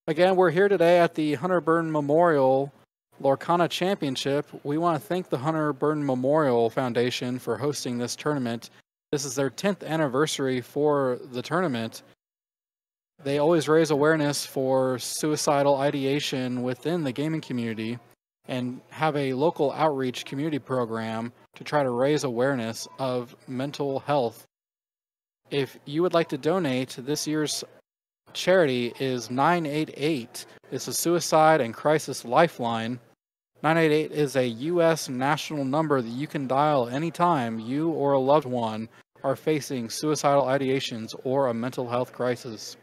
Again, we're here today at the Hunter Burton Memorial Lorcana Championship. We want to thank the Hunter Burton Memorial Foundation for hosting this tournament. This is their 10th anniversary for the tournament. They always raise awareness for suicidal ideation within the gaming community and have a local outreach community program to try to raise awareness of mental health. If you would like to donate, this year's charity is 988. It's a Suicide and Crisis Lifeline. 988 is a U.S. national number that you can dial anytime you or a loved one are facing suicidal ideations or a mental health crisis.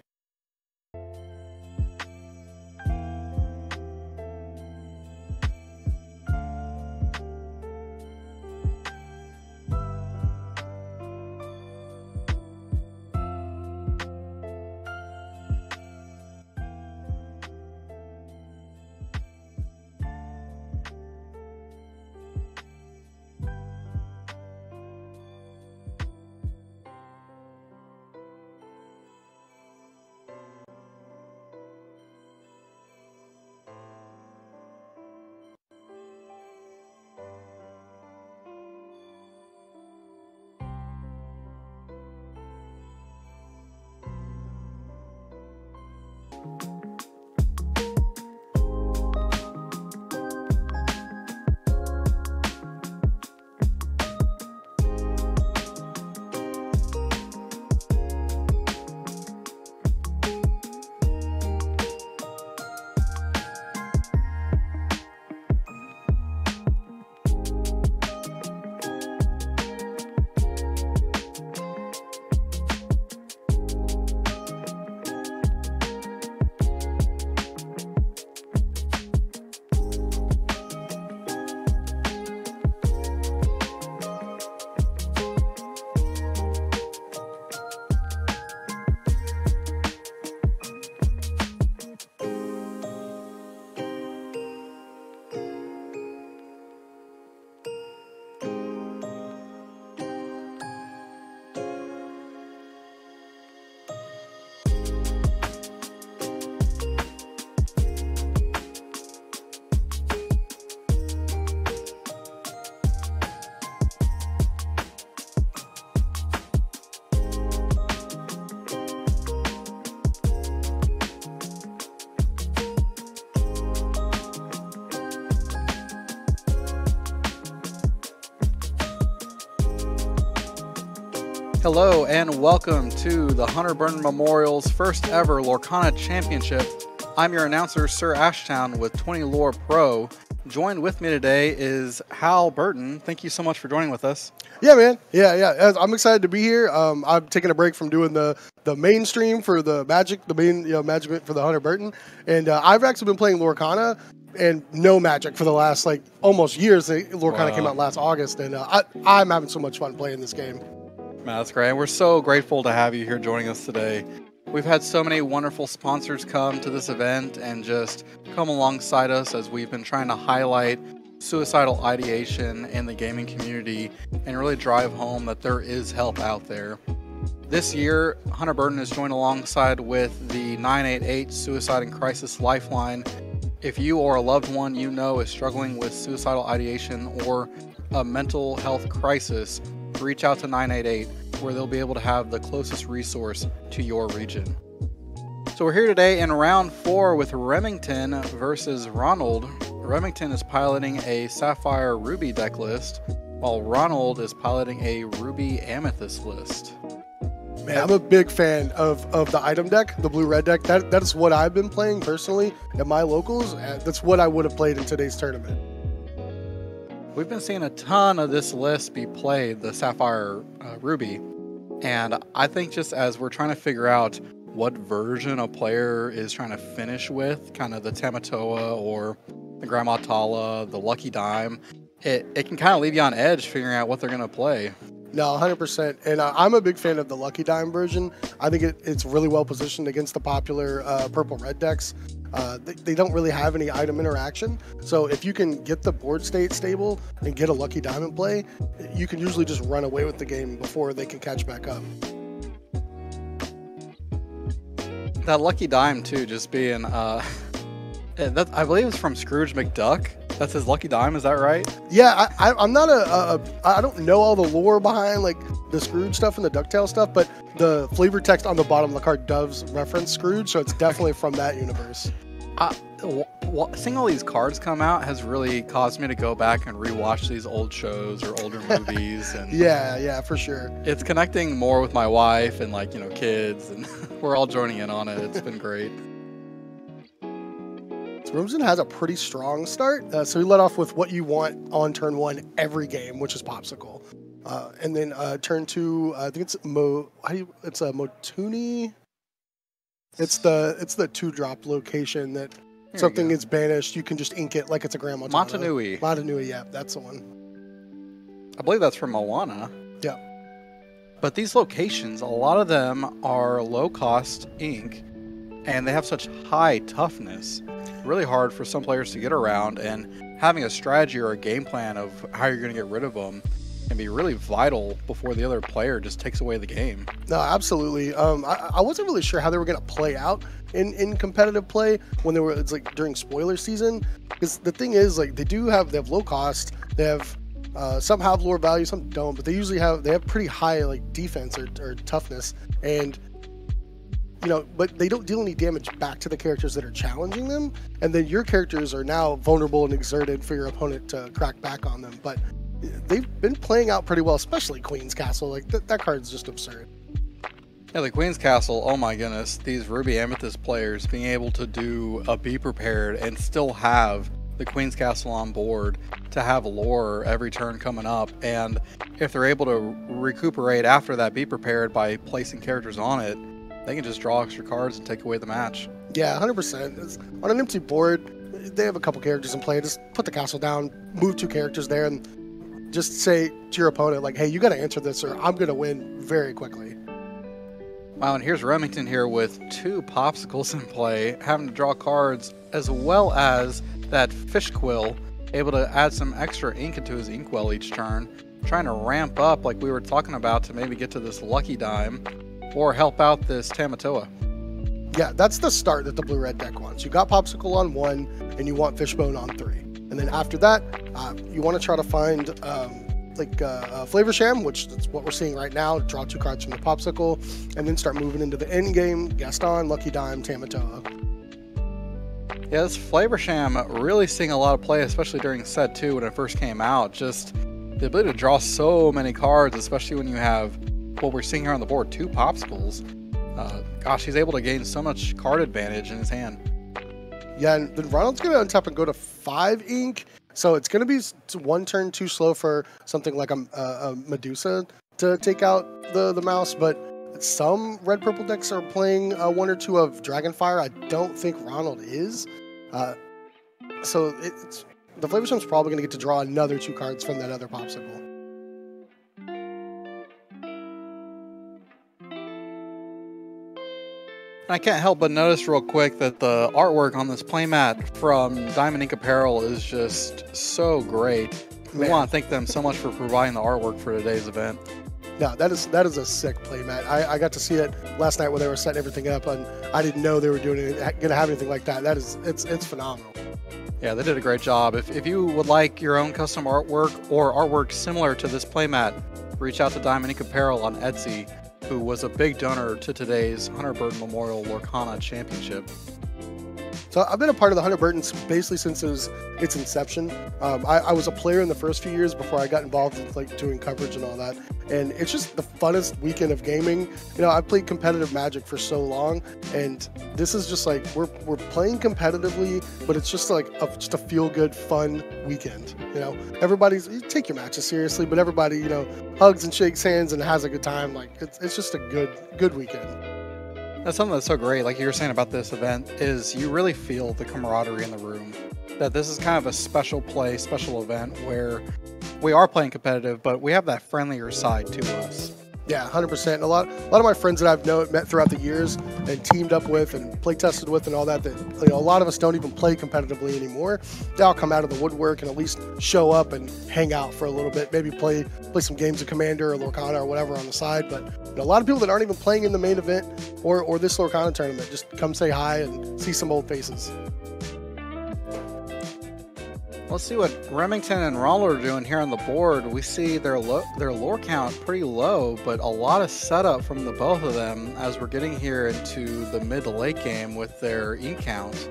Hello and welcome to the Hunter Burton Memorial's first ever Lorcana Championship. I'm your announcer, Sir Ashtown with 20 Lore Pro. Joined with me today is Hal Burton. Thank you so much for joining with us. Yeah, man. Yeah. I'm excited to be here. I'm taking a break from doing the mainstream for the Magic, the main Magic for the Hunter Burton, and I've actually been playing Lorcana and no Magic for the last almost years. Lorcana came out last August, and I'm having so much fun playing this game. Man, that's great. We're so grateful to have you here joining us today. We've had so many wonderful sponsors come to this event and just come alongside us as we've been trying to highlight suicidal ideation in the gaming community and really drive home that there is help out there. This year, Hunter Burton is joined alongside with the 988 Suicide and Crisis Lifeline. If you or a loved one you know is struggling with suicidal ideation or a mental health crisis, reach out to 988 where they'll be able to have the closest resource to your region. So we're here today in round 4 with Remington versus Ronald. Remington is piloting a Sapphire Ruby deck list, while Ronald is piloting a Ruby Amethyst list. Man, I'm a big fan of the item deck, the blue-red deck. That is what I've been playing personally at my locals. That's what I would have played in today's tournament. We've been seeing a ton of this list be played, the Sapphire Ruby, and I think just as we're trying to figure out what version a player is trying to finish with, kind of the Tamatoa or the Grandma Tala, the Lucky Dime, it can kind of leave you on edge figuring out what they're going to play. No, 100%. And I'm a big fan of the Lucky Dime version. I think it's really well positioned against the popular purple-red decks. They don't really have any item interaction. So if you can get the board state stable and get a Lucky Dime in play, you can usually just run away with the game before they can catch back up. That lucky dime too, just being that I believe it's from Scrooge McDuck. That's his lucky dime, is that right? Yeah, I'm not I don't know all the lore behind like the Scrooge stuff and the DuckTales stuff, but the flavor text on the bottom of the card does reference Scrooge, so it's definitely from that universe. Seeing all these cards come out has really caused me to go back and rewatch these old shows or older movies. And yeah, for sure. It's connecting more with my wife and like, kids, and we're all joining in on it. It's been great. So Remington has a pretty strong start. So we let off with what you want on turn 1 every game, which is Popsicle. And then turn 2, I think it's a Motuni. It's the 2-drop location that something is banished. You can just ink it like it's a Grand Motunui. Motunui, yeah, that's the one. I believe that's from Moana. Yeah. But these locations, a lot of them are low-cost ink, and they have such high toughness. Really hard for some players to get around, and having a strategy or a game plan of how you're going to get rid of them can be really vital before the other player just takes away the game. No, absolutely. I wasn't really sure how they were going to play out in competitive play when it's like during spoiler season, because the thing is, like, they have low cost, they have some have lore value, some don't, but they usually have pretty high like defense or toughness, and but they don't deal any damage back to the characters that are challenging them, and then your characters are now vulnerable and exerted for your opponent to crack back on them. But they've been playing out pretty well, especially Queen's Castle. Like that card's just absurd. Yeah, the Queen's Castle, oh my goodness, these Ruby Amethyst players being able to do a Be Prepared and still have the Queen's Castle on board to have lore every turn coming up, and if they're able to recuperate after that Be Prepared by placing characters on it, they can just draw extra cards and take away the match. Yeah, 100%. On an empty board, they have a couple characters in play. Just put the castle down, move 2 characters there, and just say to your opponent, like, hey, you got to answer this or I'm going to win very quickly. Wow, and here's Remington here with 2 popsicles in play, having to draw cards, as well as that fish quill, able to add some extra ink into his inkwell each turn, trying to ramp up like we were talking about to maybe get to this lucky dime or help out this Tamatoa. Yeah, that's the start that the blue-red deck wants. You got Popsicle on 1, and you want Fishbone on 3. And then after that, you want to try to find Flavor Sham, which is what we're seeing right now. Draw 2 cards from the Popsicle, and then start moving into the end game. Gaston, Lucky Dime, Tamatoa. Yeah, this Flavor Sham really seeing a lot of play, especially during set 2 when it first came out. Just the ability to draw so many cards, especially when you have what we're seeing here on the board, 2 Popsicles. Gosh, he's able to gain so much card advantage in his hand. Yeah, and then Ronald's going to untap and go to 5 ink. So it's going to be 1 turn too slow for something like a Medusa to take out the mouse. But some red-purple decks are playing 1 or 2 of Dragonfire. I don't think Ronald is. So the Flavor Sham's probably going to get to draw another 2 cards from that other Popsicle. I can't help but notice real quick that the artwork on this playmat from Diamond Ink Apparel is just so great. We want to thank them so much for providing the artwork for today's event. Yeah, that is a sick playmat. I got to see it last night when they were setting everything up, and I didn't know they were going to have anything like that. It's phenomenal. Yeah, they did a great job. If you would like your own custom artwork or artwork similar to this playmat, reach out to Diamond Ink Apparel on Etsy, who was a big donor to today's Hunter Burton Memorial Lorcana Championship. So I've been a part of the Hunter Burton basically since its inception. I was a player in the first few years before I got involved in like doing coverage and all that. And it's just the funnest weekend of gaming. I've played competitive Magic for so long, and this is just like we're playing competitively, but it's just like just a feel-good, fun weekend. You take your matches seriously, but everybody hugs and shakes hands and has a good time. Like it's just a good weekend. That's something that's so great, like you were saying about this event, is you really feel the camaraderie in the room. That this is kind of a special play, special event where we are playing competitive, but we have that friendlier side to us. Yeah, 100%. A lot of my friends that I've met throughout the years and teamed up with and play tested with and all that, a lot of us don't even play competitively anymore. They all come out of the woodwork and at least show up and hang out for a little bit, maybe play some games of Commander or Lorcana or whatever on the side. But a lot of people that aren't even playing in the main event or this Lorcana tournament just come say hi and see some old faces. Let's see what Remington and Ronald are doing here on the board. We see their lore count pretty low, but a lot of setup from the both of them as we're getting here into the mid to late game with their ink count.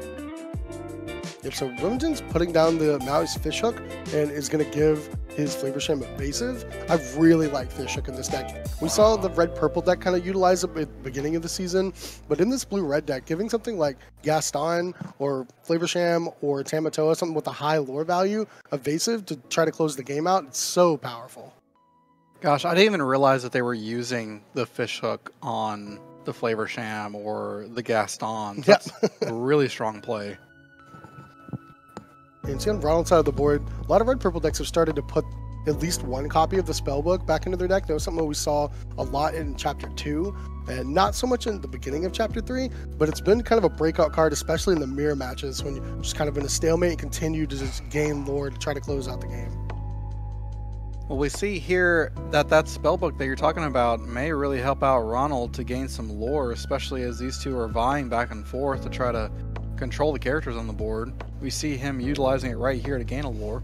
Yep, so Remington's putting down the Maui's Fishhook and is going to give his Flavorsham Evasive. I really like Fishhook in this deck. We saw the red-purple deck kind of utilize it at the beginning of the season, but in this blue-red deck, giving something like Gaston or Flavorsham or Tamatoa, something with a high lore value, Evasive to try to close the game out, it's so powerful. Gosh, I didn't even realize that they were using the Fishhook on the Flavorsham or the Gaston. That's a really strong play. And see on Ronald's side of the board, a lot of red-purple decks have started to put at least one copy of the spellbook back into their deck. That was something that we saw a lot in Chapter 2, and not so much in the beginning of Chapter 3, but it's been kind of a breakout card, especially in the mirror matches, when you're just kind of in a stalemate and continue to just gain lore to try to close out the game. Well, we see here that spellbook that you're talking about may really help out Ronald to gain some lore, especially as these two are vying back and forth to try to control the characters on the board. We see him utilizing it right here to gain a lore.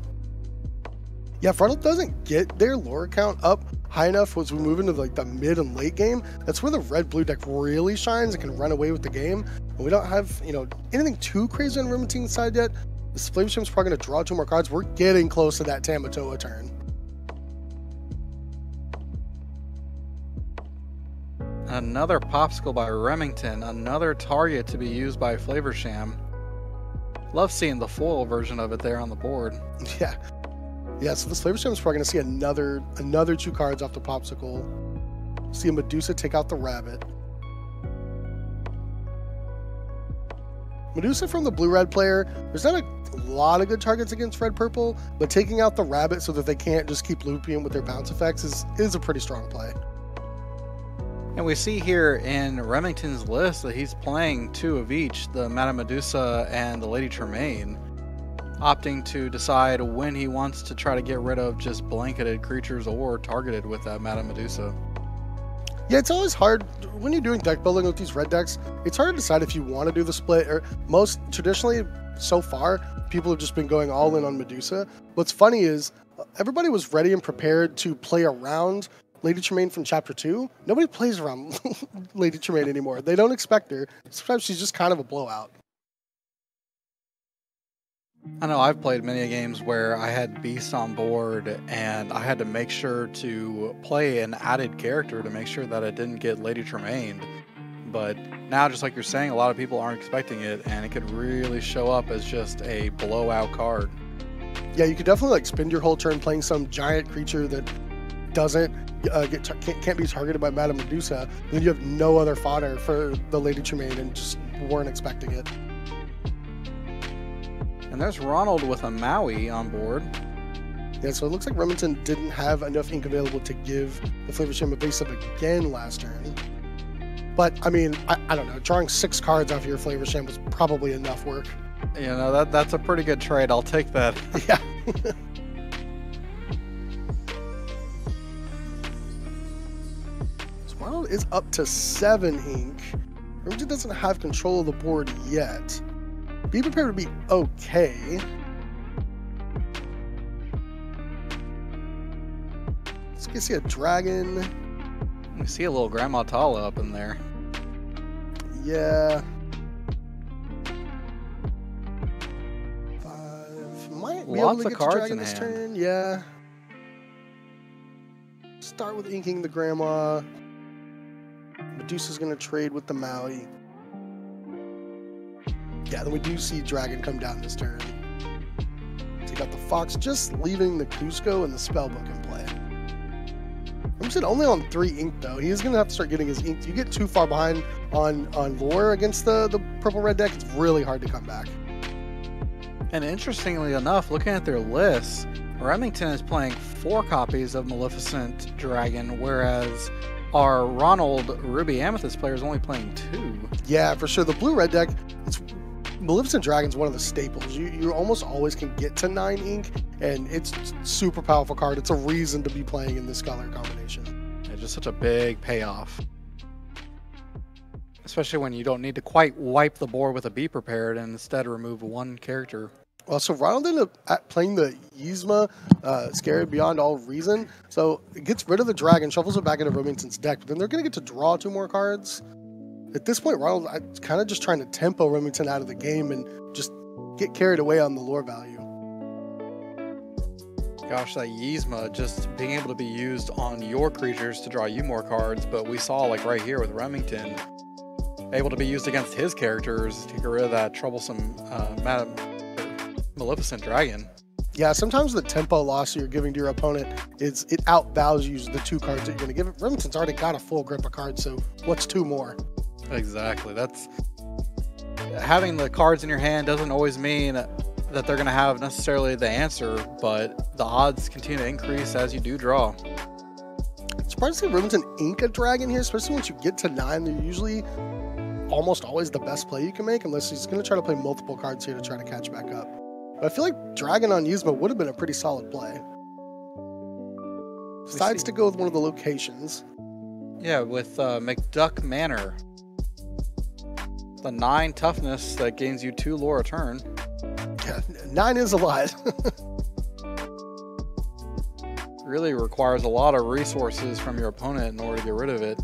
Yeah, if Ronald doesn't get their lore count up high enough as we move into like the mid and late game, that's where the red-blue deck really shines and can run away with the game. And we don't have, anything too crazy on Remington's side yet. This Flavorsam's probably going to draw 2 more cards. We're getting close to that Tamatoa turn. Another Popsicle by Remington, another target to be used by Flavorsham. Love seeing the foil version of it there on the board. Yeah, so this Flavorsham is probably going to see another 2 cards off the Popsicle. See a Medusa take out the Rabbit. Medusa from the blue-red player, there's not a lot of good targets against red-purple, but taking out the Rabbit so that they can't just keep looping with their bounce effects is a pretty strong play. And we see here in Remington's list that he's playing 2 of each, the Madame Medusa and the Lady Tremaine, opting to decide when he wants to try to get rid of just blanketed creatures or targeted with that Madame Medusa. Yeah, it's always hard when you're doing deck building with these red decks. It's hard to decide if you want to do the split, or most traditionally so far people have just been going all in on Medusa. What's funny is everybody was ready and prepared to play around Lady Tremaine from Chapter 2. Nobody plays around Lady Tremaine anymore. They don't expect her. Sometimes she's just kind of a blowout. I know I've played many games where I had Beast on board and I had to make sure to play an added character to make sure that I didn't get Lady Tremaine. But now, just like you're saying, a lot of people aren't expecting it, and it could really show up as just a blowout card. Yeah, you could definitely spend your whole turn playing some giant creature that doesn't can't be targeted by Madame Medusa, and then you have no other fodder for the Lady Tremaine and just weren't expecting it. And there's Ronald with a Maui on board. Yeah, so it looks like Remington didn't have enough ink available to give the Flavorsham Evasive again last turn. But, I mean, I don't know. Drawing 6 cards off your Flavorsham was probably enough work. That's a pretty good trade. I'll take that. Yeah. Ronald is up to 7 ink. Remington doesn't have control of the board yet. Be prepared to be okay. So you can see a dragon. We see a little Grandma Tala up in there. Yeah. 5. Might be able to get to dragon this turn. Yeah. Start with inking the Grandma. Medusa's going to trade with the Maui. Yeah, then we do see Dragon come down this turn. Take out the Fox, just leaving the Cusco and the Spellbook in play. Remington only on 3 ink, though. He is going to have to start getting his ink. You get too far behind on lore against the purple-red deck, it's really hard to come back. And interestingly enough, looking at their lists, Remington is playing 4 copies of Maleficent Dragon, whereas Our Ronald Ruby Amethyst player is only playing 2. Yeah, for sure. The blue-red deck, Maleficent Dragon's one of the staples. You almost always can get to 9 ink, and it's a super powerful card. It's a reason to be playing in this color combination. Yeah, just such a big payoff. Especially when you don't need to quite wipe the board with a Be Prepared and instead remove 1 character. Well, so Ronald ended up playing the Yzma, Scary Beyond All Reason. So it gets rid of the dragon, shuffles it back into Remington's deck, but then they're going to get to draw 2 more cards. At this point, Ronald's kind of just trying to tempo Remington out of the game and just get carried away on the lore value. Gosh, that Yzma just being able to be used on your creatures to draw you more cards, but we saw like right here with Remington, able to be used against his characters to get rid of that troublesome Maleficent Dragon. Yeah, sometimes the tempo loss you're giving to your opponent it outvalues the 2 cards that you're going to give it. Remington's already got a full grip of cards, so what's 2 more? Exactly. That's having the cards in your hand doesn't always mean that they're going to have necessarily the answer, but the odds continue to increase as you do draw. It's surprised to see Remington ink a dragon here, especially once you get to 9. They're usually almost always the best play you can make, unless he's going to try to play multiple cards here to try to catch back up. But I feel like Dragon on Yzma would have been a pretty solid play. Decides to go with one of the locations. Yeah, with McDuck Manor. The 9 toughness that gains you 2 lore a turn. Yeah, 9 is a lot. Really requires a lot of resources from your opponent in order to get rid of it.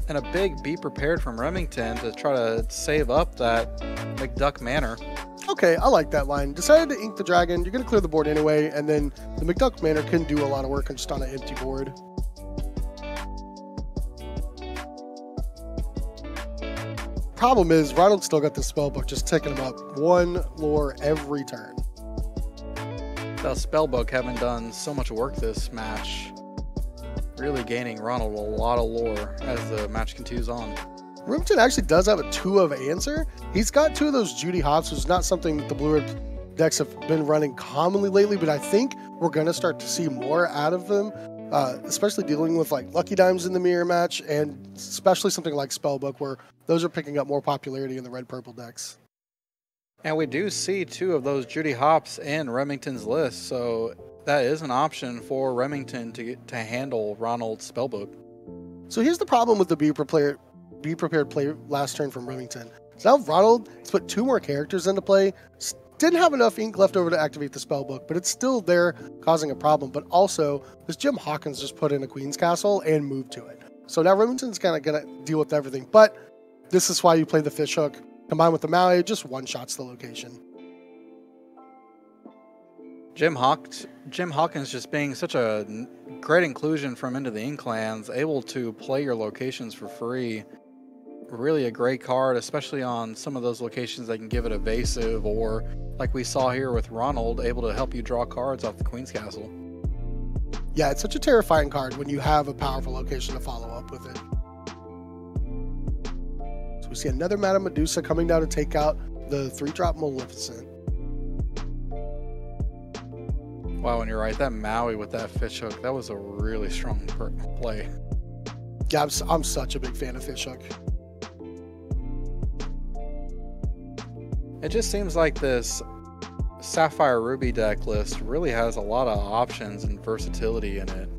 And a big Be Prepared from Remington to try to save up that McDuck Manor. Okay, I like that line. Decided to ink the dragon. You're going to clear the board anyway, and then the McDuck Manor can do a lot of work just on an empty board. Problem is, Ronald still got the spellbook just ticking him up 1 lore every turn. That spellbook having done so much work this match, really gaining Ronald a lot of lore as the match continues on. Remington actually does have a 2 of answer. He's got 2 of those Judy Hops, which is not something that the blue-red decks have been running commonly lately, but I think we're going to start to see more out of them, especially dealing with like Lucky Dimes in the mirror match, and especially something like Spellbook, where those are picking up more popularity in the red-purple decks. And we do see 2 of those Judy Hops in Remington's list, so that is an option for Remington to handle Ronald's Spellbook. So here's the problem with the Be Prepared play last turn from Remington. So now Ronald has put 2 more characters into play. Didn't have enough ink left over to activate the spellbook, but it's still there causing a problem. But also, this Jim Hawkins just put in a Queen's Castle and moved to it. So now Remington's kind of going to deal with everything. But this is why you play the Fish Hook. Combined with the Maui, just one-shots the location. Jim Hawkins just being such a great inclusion from Into the Inklands, able to play your locations for free. Really a great card, especially on some of those locations that can give it evasive, or like we saw here with Ronald, able to help you draw cards off the Queen's Castle. Yeah, it's such a terrifying card when you have a powerful location to follow up with it. So we see another Madame Medusa coming down to take out the 3-drop Maleficent. Wow, and you're right, that Maui with that Fish Hook, that was a really strong play. Yeah, I'm such a big fan of Fish Hook. It just seems like this Sapphire Ruby deck list really has a lot of options and versatility in it.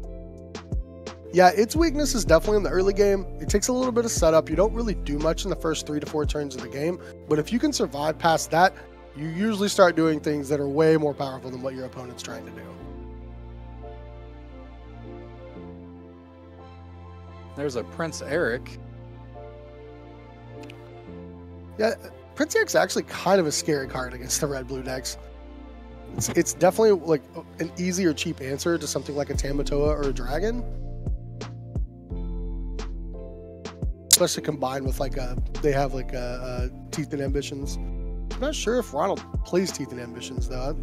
Yeah, its weakness is definitely in the early game. It takes a little bit of setup. You don't really do much in the first 3 to 4 turns of the game, but if you can survive past that, you usually start doing things that are way more powerful than what your opponent's trying to do. There's a Prince Eric. Yeah, Prince Eric's actually kind of a scary card against the red-blue decks. It's definitely like an easy or cheap answer to something like a Tamatoa or a Dragon. Especially combined with like they have like Teeth and Ambitions. I'm not sure if Ronald plays Teeth and Ambitions though.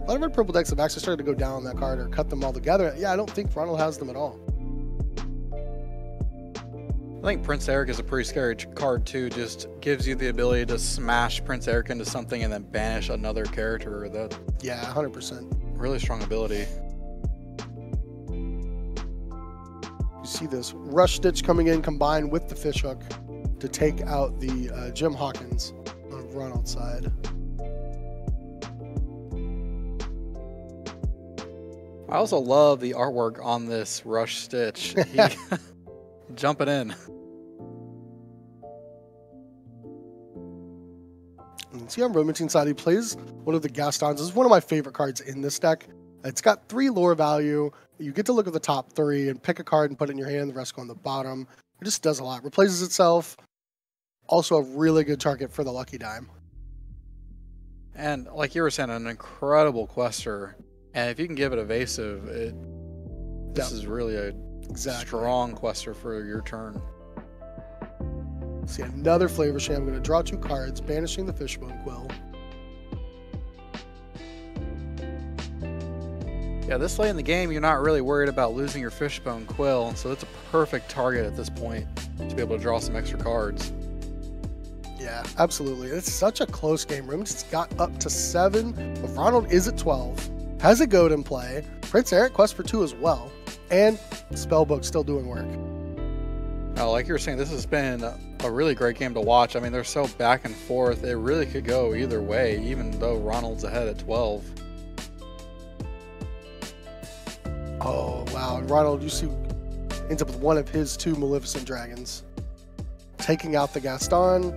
A lot of red purple decks have actually started to go down on that card or cut them all together. Yeah, I don't think Ronald has them at all. I think Prince Eric is a pretty scary card too. Just gives you the ability to smash Prince Eric into something and then banish another character. That yeah, 100%. Really strong ability. You see this Rush Stitch coming in combined with the Fishhook to take out the Jim Hawkins on Ronald's side. I also love the artwork on this Rush Stitch. Jumping in. And see on Remington's side, he plays one of the Gastons. This is one of my favorite cards in this deck. It's got 3 lore value. You get to look at the top 3 and pick a card and put it in your hand. The rest go on the bottom. It just does a lot. Replaces itself. Also a really good target for the Lucky Dime. And like you were saying, an incredible quester. And if you can give it evasive, this is really a strong quester for your turn. See another Flavor Sham. I'm going to draw 2 cards, banishing the Fishbone Quill. Yeah, this late in the game, you're not really worried about losing your Fishbone Quill, so it's a perfect target at this point to be able to draw some extra cards. Yeah, absolutely. It's such a close game. Remington's got up to 7, but Ronald is at 12. Has a goat in play. Prince Eric quest for 2 as well. And Spellbook still doing work. Like you were saying, this has been a really great game to watch. I mean, they're so back and forth. It really could go either way, even though Ronald's ahead at 12. Oh, wow. And Ronald, you see, ends up with one of his 2 Maleficent Dragons. Taking out the Gaston.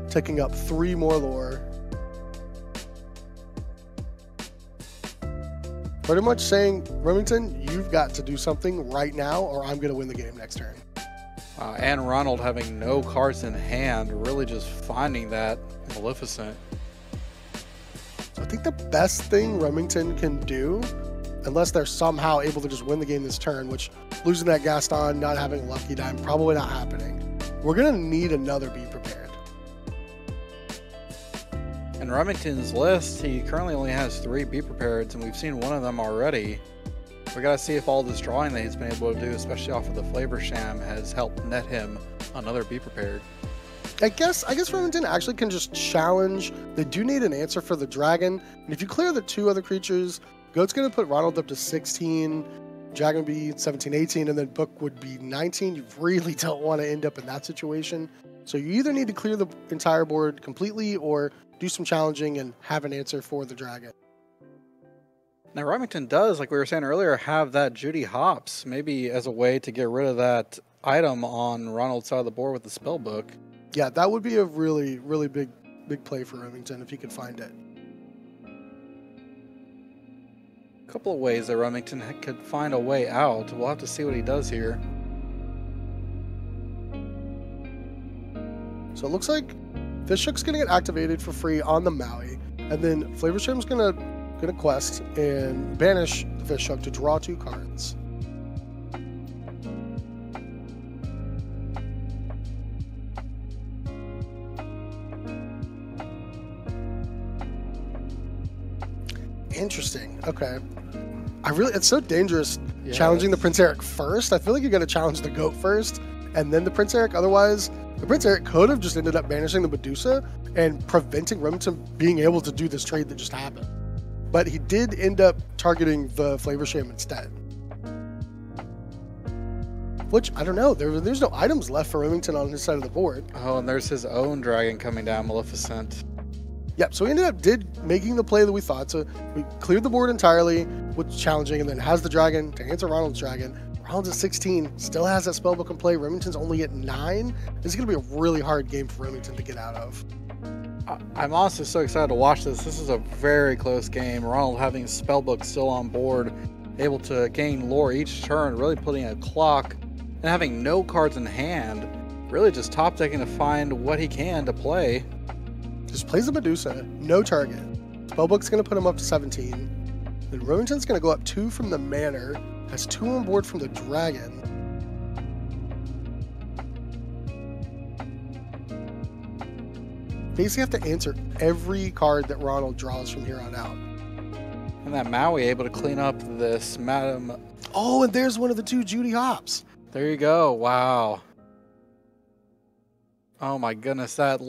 Taking up 3 more lore. Pretty much saying, Remington, you've got to do something right now or I'm going to win the game next turn. And Ronald having no cards in hand, really just finding that Maleficent. So I think the best thing Remington can do, unless they're somehow able to just win the game this turn, which losing that Gaston, not having a Lucky Dime, probably not happening. We're going to need another Be Prepared. In Remington's list, he currently only has 3 Be Prepareds, and we've seen one of them already. We gotta see if all this drawing that he's been able to do, especially off of the Flavor Sham, has helped net him another Be Prepared. I guess Remington actually can just challenge. They do need an answer for the dragon, and if you clear the 2 other creatures, Goat's gonna put Ronald up to 16, Dragon would be 17, 18, and then Book would be 19. You really don't want to end up in that situation. So you either need to clear the entire board completely or do some challenging and have an answer for the dragon. Now, Remington does, like we were saying earlier, have that Judy Hops, maybe as a way to get rid of that item on Ronald's side of the board with the spell book. Yeah, that would be a really, really big play for Remington if he could find it. A couple of ways that Remington could find a way out. We'll have to see what he does here. So it looks like Fishhook's going to get activated for free on the Maui, and then Flavor Shrim's going to quest and banish the Fishhook to draw 2 cards. Interesting. Okay. It's so dangerous challenging the Prince Eric first. I feel like you got to challenge the Goat first and then the Prince Eric. Otherwise, the Prince Eric could have just ended up banishing the Medusa and preventing Remington being able to do this trade that just happened. But he did end up targeting the Flavor Sham instead. Which, I don't know, there's no items left for Remington on his side of the board. Oh, and there's his own dragon coming down, Maleficent. Yep, so he ended up making the play that we thought. So we cleared the board entirely with challenging and then has the dragon to answer Ronald's dragon. Ronald's at 16, still has that spellbook in play. Remington's only at 9. This is going to be a really hard game for Remington to get out of. I'm also so excited to watch this. This is a very close game. Ronald having spellbook still on board, able to gain lore each turn, really putting a clock, and having no cards in hand, really just top decking to find what he can to play. Just plays the Medusa, no target. Spellbook's going to put him up to 17. Then Remington's going to go up 2 from the Manor, has 2 on board from the Dragon. Basically have to answer every card that Ronald draws from here on out. And that Maui able to clean up this Madam. Oh, and there's one of the 2 Judy Hops. There you go. Wow. Oh my goodness, that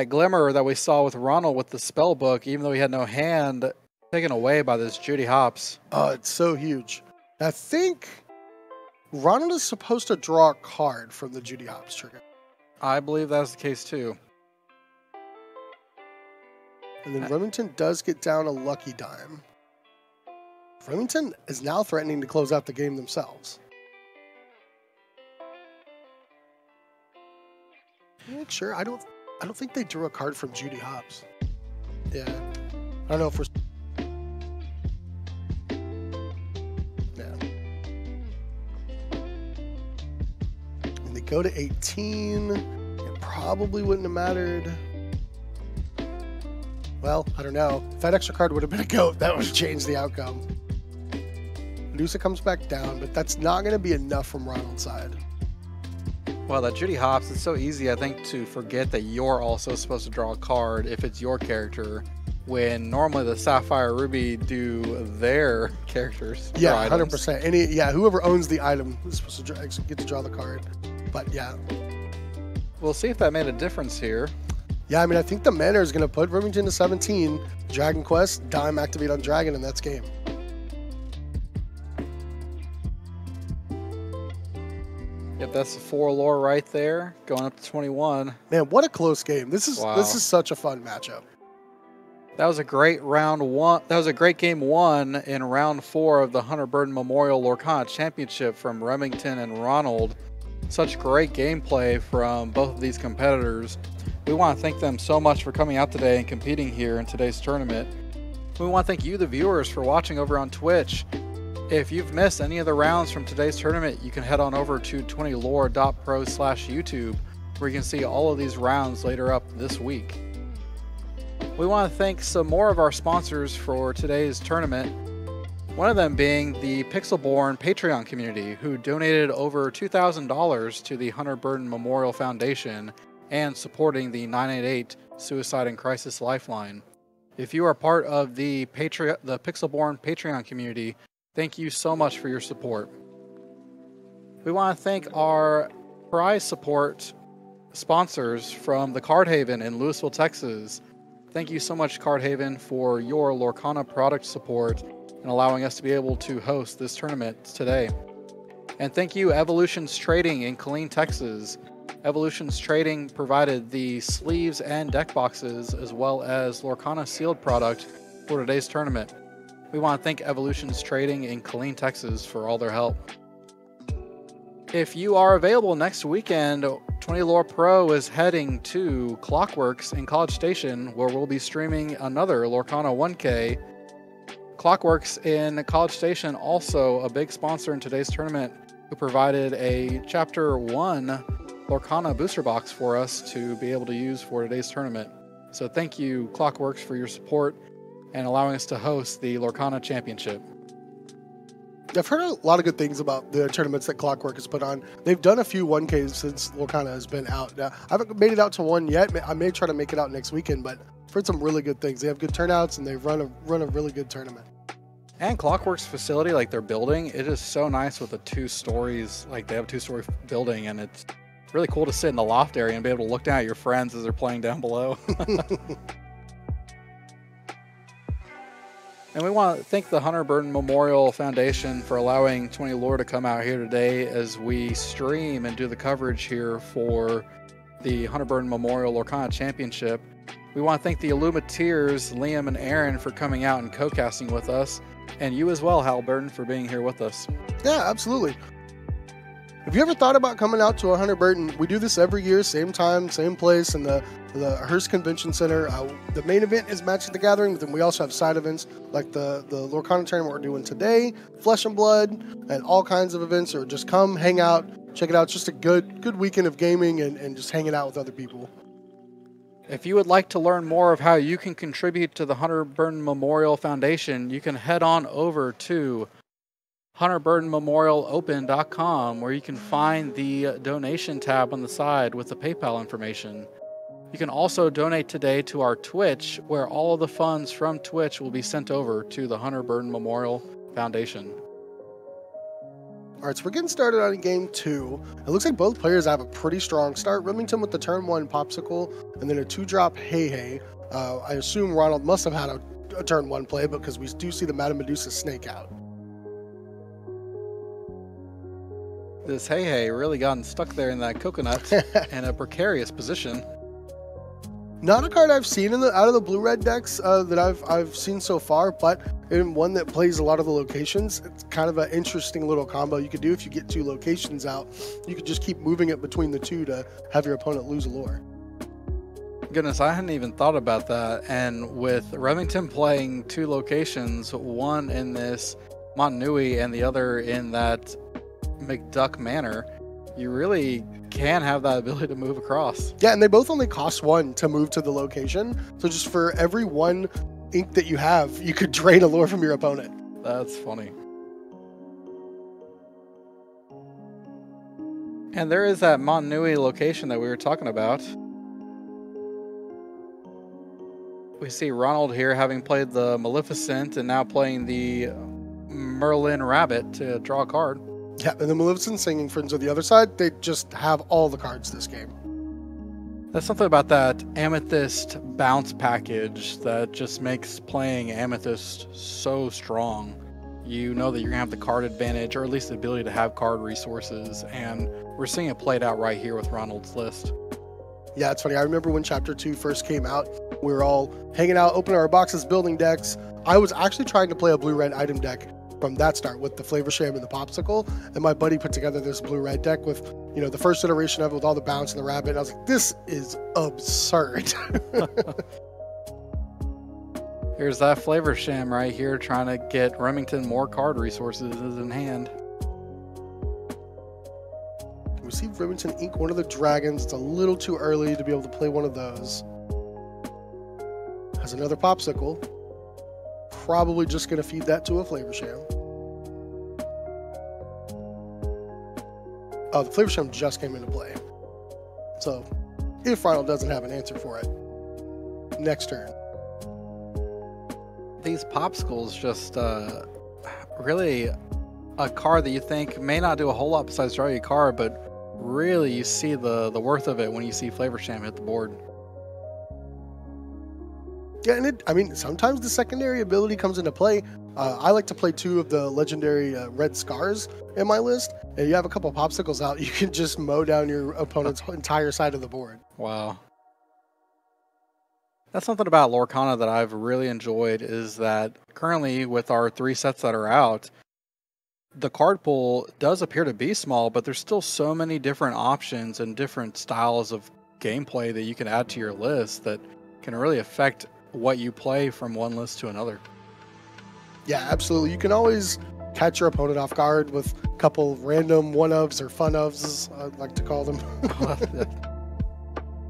glimmer that we saw with Ronald with the spell book, even though he had no hand, taken away by this Judy Hops. Oh, it's so huge. I think Ronald is supposed to draw a card from the Judy Hopps trigger. I believe that's the case too. And then Remington does get down a lucky dime. Remington is now threatening to close out the game themselves. Make sure. I don't think they drew a card from Judy Hopps. Yeah. I don't know if we're... Yeah. And they go to 18. It probably wouldn't have mattered. Well, I don't know. If that extra card would have been a goat, that would have changed the outcome. Medusa comes back down, but that's not going to be enough from Ronald's side. Well, that Judy Hopps, it's so easy, I think, to forget that you're also supposed to draw a card if it's your character, when normally the Sapphire Ruby do their characters. Yeah, 100%. Whoever owns the item is supposed to get to draw the card. But yeah. We'll see if that made a difference here. Yeah, I mean, I think the mana is going to put Remington to 17. Dragon Quest, dime activate on Dragon, and that's game. Yep, that's 4 lore right there, going up to 21. Man, what a close game. This is such a fun matchup. That was a great round one. That was a great game one in round 4 of the Hunter Burton Memorial Lorcana Championship from Remington and Ronald. Such great gameplay from both of these competitors. We want to thank them so much for coming out today and competing here in today's tournament. We want to thank you, the viewers, for watching over on Twitch. If you've missed any of the rounds from today's tournament, you can head on over to 20lore.pro/YouTube, where you can see all of these rounds later up this week. We want to thank some more of our sponsors for today's tournament. One of them being the Pixelborn Patreon community, who donated over $2,000 to the Hunter Burton Memorial Foundation and supporting the 988 Suicide and Crisis Lifeline. If you are part of the Pixelborn Patreon community, thank you so much for your support. We want to thank our prize support sponsors from the Card Haven in Louisville, Texas. Thank you so much, Card Haven, for your Lorcana product support and allowing us to be able to host this tournament today. And thank you, Evolutions Trading in Killeen, Texas. Evolutions Trading provided the sleeves and deck boxes, as well as Lorcana sealed product for today's tournament. We want to thank Evolutions Trading in Killeen, Texas for all their help. If you are available next weekend, 20 Lore Pro is heading to Clockworks in College Station, where we'll be streaming another Lorcana 1K. Clockworks in College Station, also a big sponsor in today's tournament, who provided a Chapter 1 Lorcana booster box for us to be able to use for today's tournament. So thank you, Clockworks, for your support and allowing us to host the Lorcana Championship. I've heard a lot of good things about the tournaments that Clockwork has put on. They've done a few 1Ks since Lorcana has been out. Now, I haven't made it out to one yet. I may try to make it out next weekend, but I've heard some really good things. They have good turnouts, and they run a really good tournament. And Clockwork's facility, like their building, it is so nice with the 2 stories. Like they have a 2-story building, and it's really cool to sit in the loft area and be able to look down at your friends as they're playing down below. And we want to thank the Hunter Burton Memorial Foundation for allowing 20 Lore to come out here today as we stream and do the coverage here for the Hunter Burton Memorial Lorcana Championship. We want to thank the Illumateers, Liam and Aaron, for coming out and co-casting with us, and you as well, Hal Burton, for being here with us. Yeah, absolutely. Have you ever thought about coming out to a Hunter Burton? We do this every year, same time, same place, in the Hearst Convention Center. The main event is Magic the Gathering, but then we also have side events like the Lorcana tournament we're doing today, Flesh and Blood, and all kinds of events. Or just come, hang out, check it out. It's just a good weekend of gaming and just hanging out with other people. If you would like to learn more of how you can contribute to the Hunter Burton Memorial Foundation, you can head on over to HunterBurtonMemorialOpen.com, where you can find the donation tab on the side with the PayPal information. You can also donate today to our Twitch, where all of the funds from Twitch will be sent over to the Hunter Burton Memorial Foundation. All right, so we're getting started on game 2. It looks like both players have a pretty strong start. Remington with the turn 1 Popsicle, and then a 2-drop Hey Hey. I assume Ronald must have had a turn 1 play, because we do see the Madame Medusa snake out. This Hey really gotten stuck there in that coconut in a precarious position. Not a card I've seen out of the blue-red decks that I've seen so far, but in one that plays a lot of the locations. It's kind of an interesting little combo you could do if you get 2 locations out. You could just keep moving it between the 2 to have your opponent lose a lore. Goodness, I hadn't even thought about that. And with Remington playing 2 locations, one in this Montanui and the other in that McDuck Manor, you really can have that ability to move across. Yeah, and they both only cost 1 to move to the location. So just for every 1 ink that you have, you could drain a lore from your opponent. That's funny. And there is that Montanui location that we were talking about. We see Ronald here having played the Maleficent and now playing the Merlin Rabbit to draw a card. Yeah, and the Maleficent Singing Friends on the other side, they just have all the cards this game. That's something about that Amethyst bounce package that just makes playing Amethyst so strong. You know that you're going to have the card advantage, or at least the ability to have card resources, and we're seeing it played out right here with Ronald's list. Yeah, it's funny. I remember when Chapter 2 first came out, we were all hanging out, opening our boxes, building decks. I was actually trying to play a blue-red item deck from that start with the Flavor Sham and the Popsicle, and my buddy put together this blue-red deck with, you know, the first iteration of it with all the bounce and the rabbit, and I was like, this is absurd. Here's that Flavor Sham right here trying to get Remington more card resources in hand. We see Remington ink one of the dragons. It's a little too early to be able to play one of those. Has another Popsicle. Probably just going to feed that to a Flavor Sham. Oh, the Flavor Sham just came into play. So, if Ronald doesn't have an answer for it, next turn. These Popsicles just really a card that you think may not do a whole lot besides draw you a card, but really you see the worth of it when you see Flavor Sham hit the board. Yeah, and I mean, sometimes the secondary ability comes into play. I like to play 2 of the legendary red scars in my list. And you have a couple Popsicles out, you can just mow down your opponent's entire side of the board. Wow. That's something about Lorcana that I've really enjoyed, is that currently with our 3 sets that are out, the card pool does appear to be small, but there's still so many different options and different styles of gameplay that you can add to your list that can really affect what you play from one list to another. Yeah, absolutely. You can always catch your opponent off guard with a couple random one-ofs or fun-ofs, as I like to call them.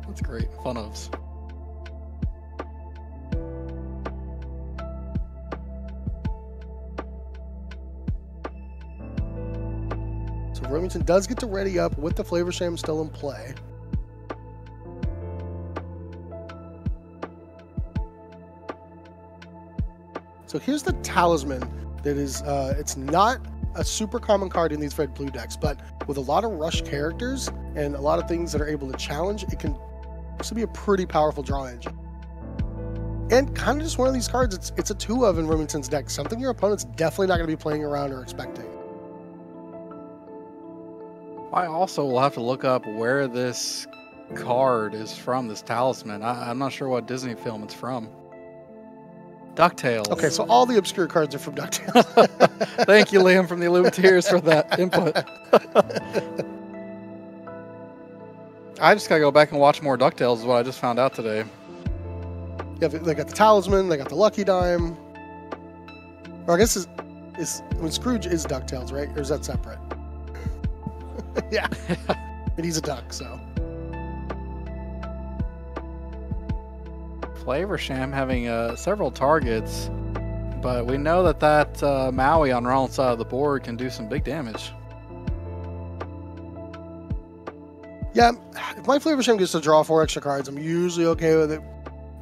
That's great. Fun-ofs. So Remington does get to ready up with the Flavor Sham still in play. So here's the Talisman that is, it's not a super common card in these red blue decks, but with a lot of rush characters and a lot of things that are able to challenge, it can also be a pretty powerful draw engine. And kind of just one of these cards, it's a 2 of in Remington's deck, something your opponent's definitely not going to be playing around or expecting. I also will have to look up where this card is from, this Talisman. I'm not sure what Disney film it's from. DuckTales. Okay, so all the obscure cards are from DuckTales. Thank you, Liam, from the Illuminateers for that input. I just gotta go back and watch more DuckTales, is what I just found out today. Yeah, they got the Talisman, they got the Lucky Dime. Or I guess when Scrooge is DuckTales, right? Or is that separate? Yeah. And he's a duck, so. Flavor Sham having several targets, but we know that Maui on Ronald's side of the board can do some big damage. Yeah, if my Flavor Sham gets to draw 4 extra cards, I'm usually okay with it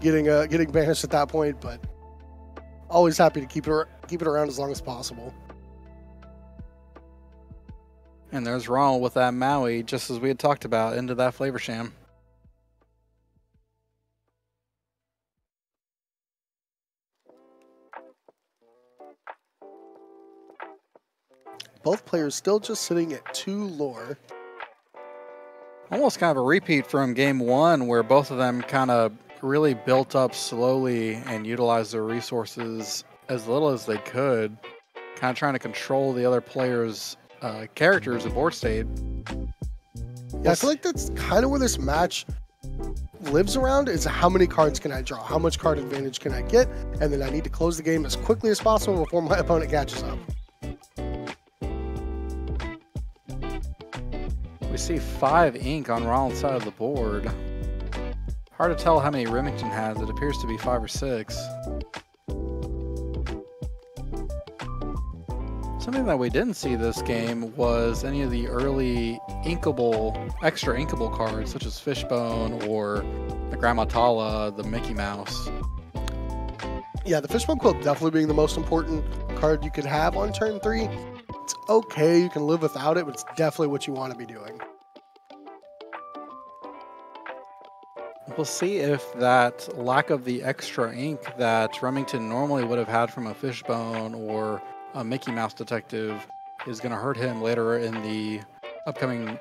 getting banished at that point, but always happy to keep it around as long as possible. And there's Ronald with that Maui, just as we had talked about, into that Flavor Sham. both players still just sitting at 2 lore. Almost kind of a repeat from game 1 where both of them kind of really built up slowly and utilized their resources as little as they could, kind of trying to control the other players' characters and board state. Yeah, I feel like that's kind of where this match lives around, is how many cards can I draw, how much card advantage can I get, and then I need to close the game as quickly as possible before my opponent catches up. We see 5 ink on Ronald's side of the board. Hard to tell how many Remington has. It appears to be 5 or 6. Something that we didn't see this game was any of the early extra inkable cards, such as Fishbone or the Grandma Tala, the Mickey Mouse. Yeah, the Fishbone Quilt definitely being the most important card you could have on turn 3. It's okay, you can live without it, but it's definitely what you want to be doing. We'll see if that lack of the extra ink that Remington normally would have had from a Fishbone or a Mickey Mouse detective is going to hurt him later in the upcoming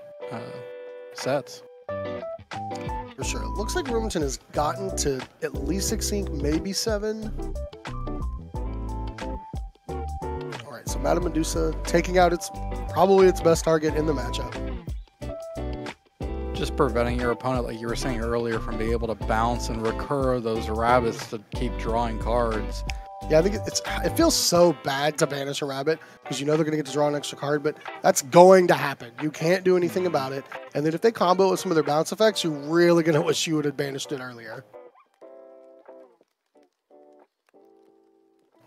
sets. For sure. It looks like Remington has gotten to at least 6 ink, maybe 7. Alright, so Madame Medusa taking out probably its best target in the matchup. Just preventing your opponent, like you were saying earlier, from being able to bounce and recur those rabbits to keep drawing cards. Yeah, I think it feels so bad to banish a rabbit because you know they're going to get to draw an extra card, but that's going to happen. You can't do anything about it. And then if they combo with some of their bounce effects, you're really going to wish you would have banished it earlier.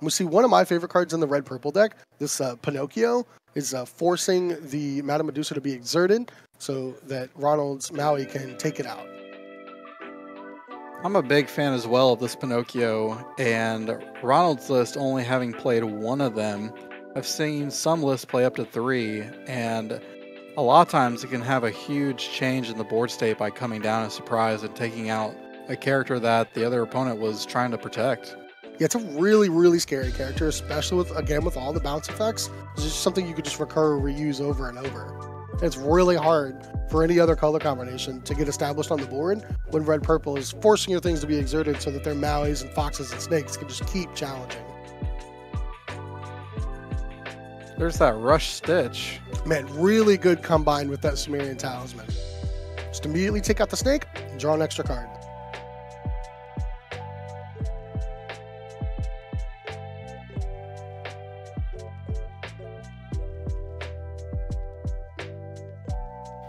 We see one of my favorite cards in the red-purple deck. This Pinocchio is forcing the Madame Medusa to be exerted so that Ronald's Maui can take it out. I'm a big fan as well of this Pinocchio, and Ronald's list only having played 1 of them. I've seen some lists play up to 3, and a lot of times it can have a huge change in the board state by coming down as surprise and taking out a character that the other opponent was trying to protect. Yeah, it's a really, really scary character, especially with all the bounce effects. It's just something you could just recur or reuse over and over. And it's really hard for any other color combination to get established on the board when red-purple is forcing your things to be exerted so that their Mauis and foxes and snakes can just keep challenging. There's that Rush Stitch. Man, really good combined with that Sumerian Talisman. Just immediately take out the snake and draw an extra card.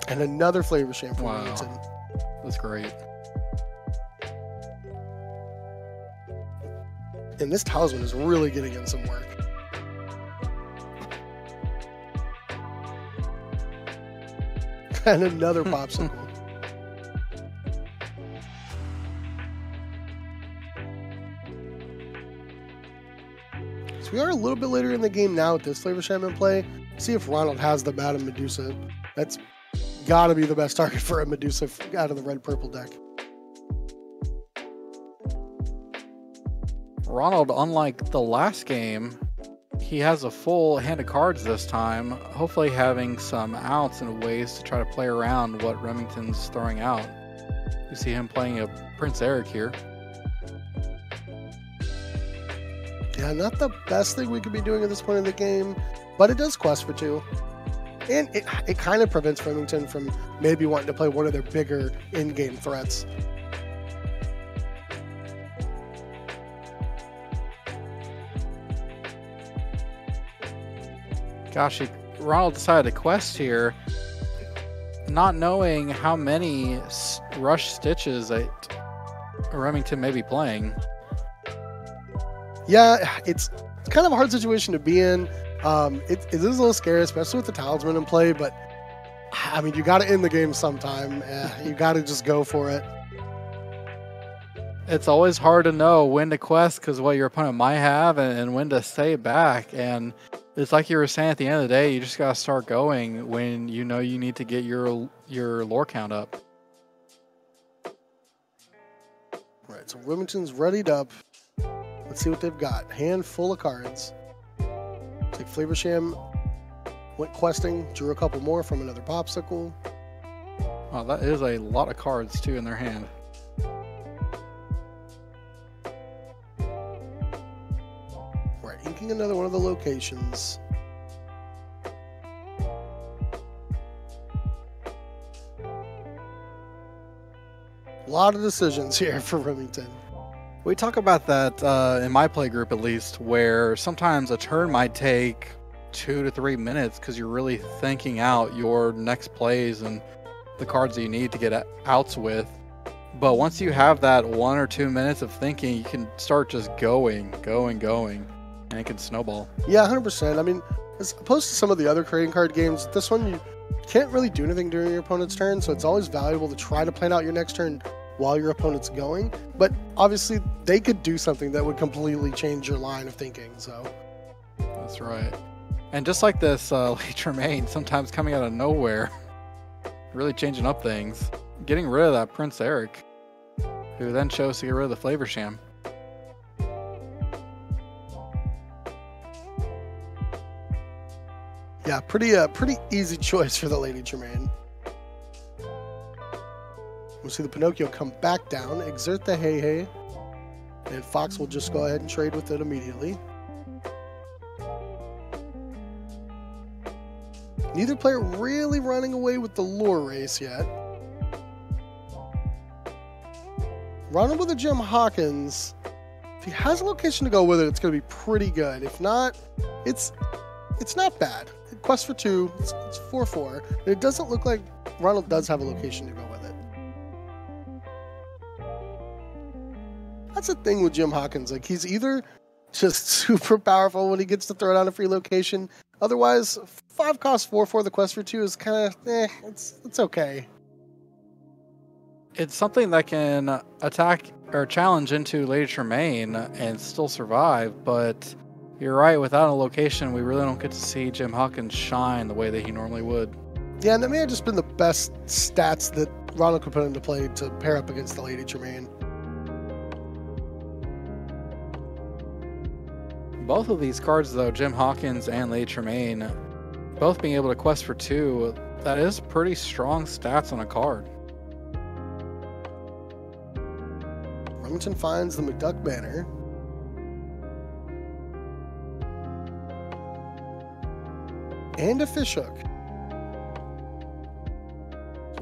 And another flavor shame from Remington. That's great. And this talisman is really getting in some work. And another popsicle. So we are a little bit later in the game now with this flavor shame in play. See if Ronald has the Madame Medusa. That's gotta be the best target for a Medusa out of the red-purple deck. Ronald, unlike the last game, he has a full hand of cards this time, hopefully having some outs and ways to try to play around what Remington's throwing out. You see him playing a Prince Eric here. Yeah, not the best thing we could be doing at this point in the game, but it does quest for 2. And it kind of prevents Remington from maybe wanting to play one of their bigger in-game threats. Gosh, Ronald decided to quest here, not knowing how many Rush Stitches that Remington may be playing. Yeah, it's kind of a hard situation to be in. It is a little scary, especially with the talisman in play, but I mean, you got to end the game sometime. You got to just go for it. It's always hard to know when to quest because what your opponent might have and when to stay back. And it's like you were saying, at the end of the day, you just got to start going when you know you need to get your lore count up. Right, so Remington's readied up. Let's see what they've got. Hand full of cards. Take Flavor Sham went questing, drew a couple more from another popsicle. Oh, that is a lot of cards too in their hand. Right, inking another one of the locations. A lot of decisions here for Remington. We talk about that in my play group at least, where sometimes a turn might take 2 to 3 minutes because you're really thinking out your next plays and the cards that you need to get outs with. But once you have that 1 or 2 minutes of thinking, you can start just going, and it can snowball. Yeah, 100%. I mean, as opposed to some of the other trading card games, this one you can't really do anything during your opponent's turn, so it's always valuable to try to plan out your next turn while your opponent's going. But obviously, they could do something that would completely change your line of thinking, so. That's right. And just like this Lee Tremaine, sometimes coming out of nowhere, really changing up things, getting rid of that Prince Eric, who then chose to get rid of the Flavor Sham. Yeah, pretty easy choice for the Lady Tremaine. We'll see the Pinocchio come back down, exert the hey, and Fox will just go ahead and trade with it immediately. Neither player really running away with the lure race yet. Ronald with a Jim Hawkins. If he has a location to go with it, it's going to be pretty good. If not, it's not bad. Quest for 2, it's 4/4. And it doesn't look like Ronald does have a location to go with it. That's the thing with Jim Hawkins. Like, he's either just super powerful when he gets to throw down a free location. Otherwise, 5 cost 4/4. The quest for 2 is kind of it's okay. It's something that can attack or challenge into Lady Tremaine and still survive, but you're right, without a location, we really don't get to see Jim Hawkins shine the way that he normally would. Yeah, and that may have just been the best stats that Ronald could put into play to pair up against the Lady Tremaine. Both of these cards, though, Jim Hawkins and Lady Tremaine, both being able to quest for 2, that is pretty strong stats on a card. Remington finds the McDuck banner. And a fishhook.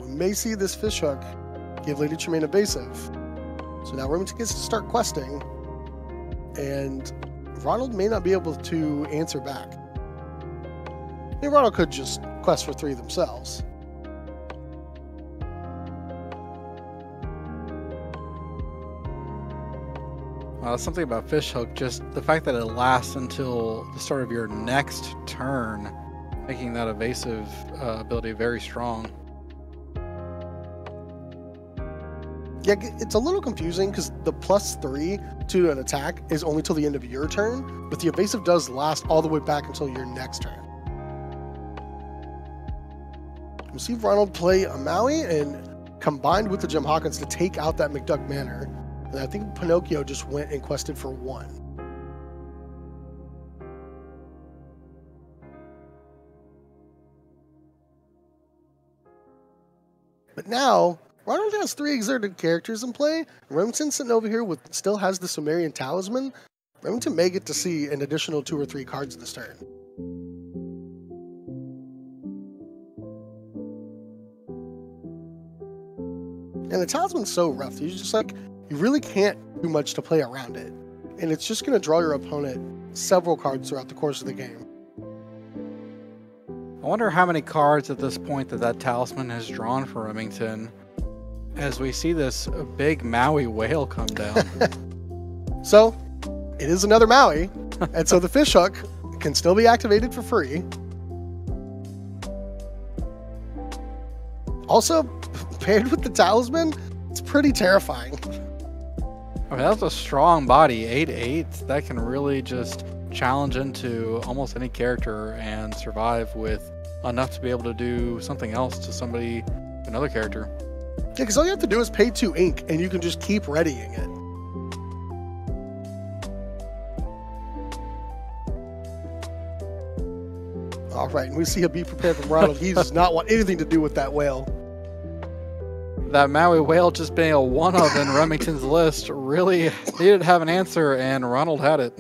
We may see this fishhook give Lady Tremaine evasive. So now Remington gets to start questing, and Ronald may not be able to answer back. I mean, Ronald could just quest for 3 themselves. Something about fishhook, just the fact that it lasts until the start of your next turn, making that evasive ability very strong. Yeah, it's a little confusing because the +3 to an attack is only till the end of your turn, but the evasive does last all the way back until your next turn. We'll see Ronald play a Maui and combined with the Jim Hawkins to take out that McDuck Manor. And I think Pinocchio just went and quested for 1. But now, Ronald has 3 exerted characters in play. Remington sitting over here still has the Sumerian Talisman. Remington may get to see an additional 2 or 3 cards this turn. And the Talisman's so rough. You really can't do much to play around it. And it's just going to draw your opponent several cards throughout the course of the game. I wonder how many cards at this point that Talisman has drawn for Remington as we see this big Maui whale come down. So, it is another Maui, and so the fishhook can still be activated for free. Also, paired with the Talisman, it's pretty terrifying. I mean, that's a strong body, 8/8. That can really just challenge into almost any character and survive with enough to be able to do something else to another character. Yeah, because all you have to do is pay 2 ink, and you can just keep readying it. All right, and we see a be prepared from Ronald. He does not want anything to do with that whale. That Maui whale just being a one of in Remington's list really needed to have an answer, and Ronald had it.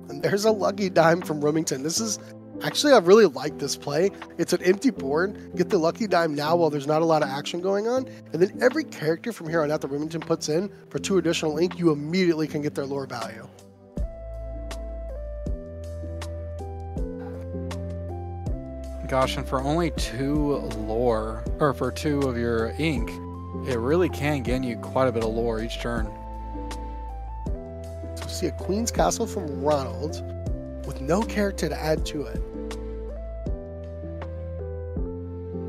And there's a lucky dime from Remington. This is actually, I really like this play. It's an empty board. Get the lucky dime now while there's not a lot of action going on. And then every character from here on out that Remington puts in for 2 additional ink, you immediately can get their lore value. Gosh, and for only 2 lore, or for 2 of your ink, it really can gain you quite a bit of lore each turn. So we see a Queen's Castle from Ronald with no character to add to it.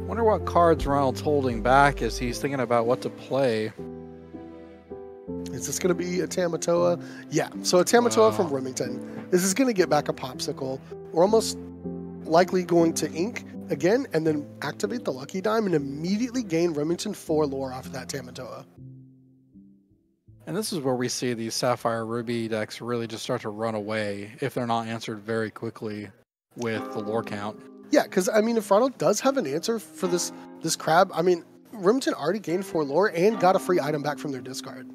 Wonder what cards Ronald's holding back as he's thinking about what to play. Is this going to be a Tamatoa? Yeah, so a Tamatoa from Remington. This is going to get back a Popsicle. We're almost likely going to ink again and then activate the lucky dime and immediately gain Remington 4 lore off of that Tamatoa. And this is where we see these Sapphire Ruby decks really just start to run away if they're not answered very quickly with the lore count. Yeah, because I mean, if Ronald does have an answer for this crab, I mean, Remington already gained 4 lore and got a free item back from their discard.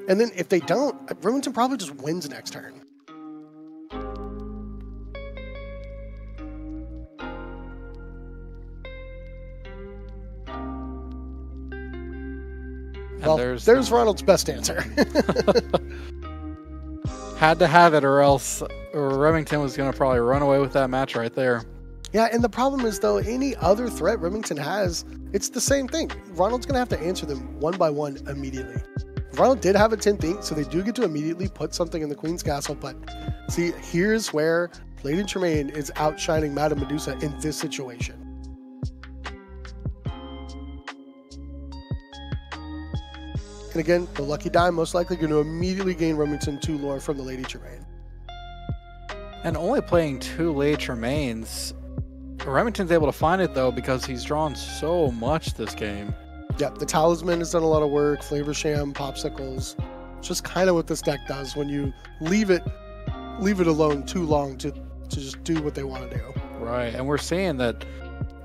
And then if they don't, Remington probably just wins next turn. Well, there's Ronald's best answer. Had to have it, or else Remington was going to probably run away with that match right there. Yeah, and the problem is, though, any other threat Remington has, it's the same thing. Ronald's going to have to answer them one by one immediately. Ronald did have a 10th ink, so they do get to immediately put something in the Queen's Castle, but see, here's where Lady Tremaine is outshining Madame Medusa in this situation. And again, the lucky dime most likely going to immediately gain Remington 2 lore from the Lady Tremaine. And only playing 2 Lady Tremaines, Remington's able to find it though because he's drawn so much this game. Yep, the Talisman has done a lot of work, Flavor Sham, Popsicles. It's just kind of what this deck does when you leave it alone too long to just do what they want to do. Right, and we're seeing that,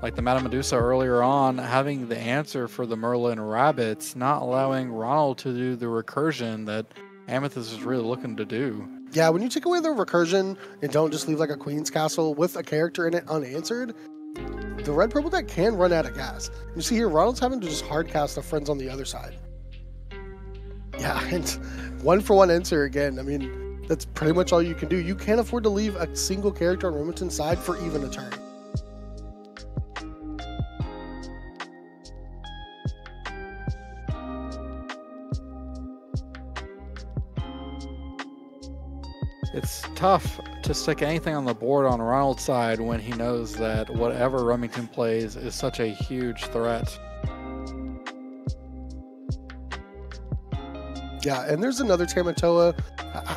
like the Madame Medusa earlier on, having the answer for the Merlin rabbits, not allowing Ronald to do the recursion that Amethyst is really looking to do. Yeah, when you take away the recursion and don't just leave like a Queen's Castle with a character in it unanswered, the red-purple deck can run out of gas. You see here, Ronald's having to just hard cast the friends on the other side. Yeah, and 1-for-1 answer again. I mean, that's pretty much all you can do. You can't afford to leave a single character on Remington's side for even a turn. It's tough to stick anything on the board on Ronald's side when he knows that whatever Remington plays is such a huge threat. Yeah, and there's another Tamatoa.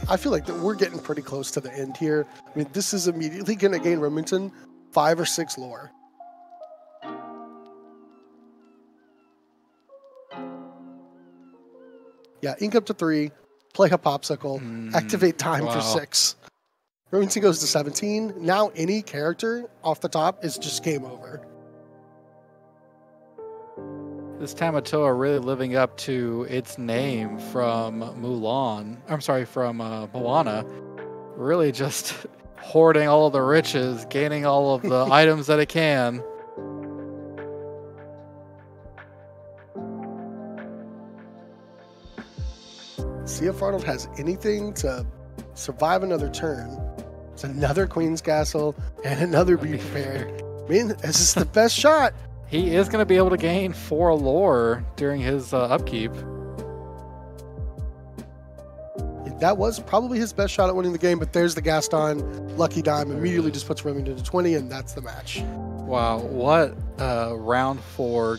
I feel like that we're getting pretty close to the end here. I mean, this is immediately going to gain Remington 5 or 6 lore. Yeah, ink up to 3. Play a Popsicle, activate time for 6. Remington goes to 17. Now any character off the top is just game over. This Tamatoa really living up to its name from Mulan. I'm sorry, from Moana. Really just hoarding all of the riches, gaining all of the items that it can. See if Ronald has anything to survive another turn. It's another Queen's Castle and another Be Prepared. I mean, this is the best shot. He is going to be able to gain 4 lore during his upkeep. That was probably his best shot at winning the game, but there's the Gaston lucky dime. Immediately just puts Remington to 20, and that's the match. Wow, what a round 4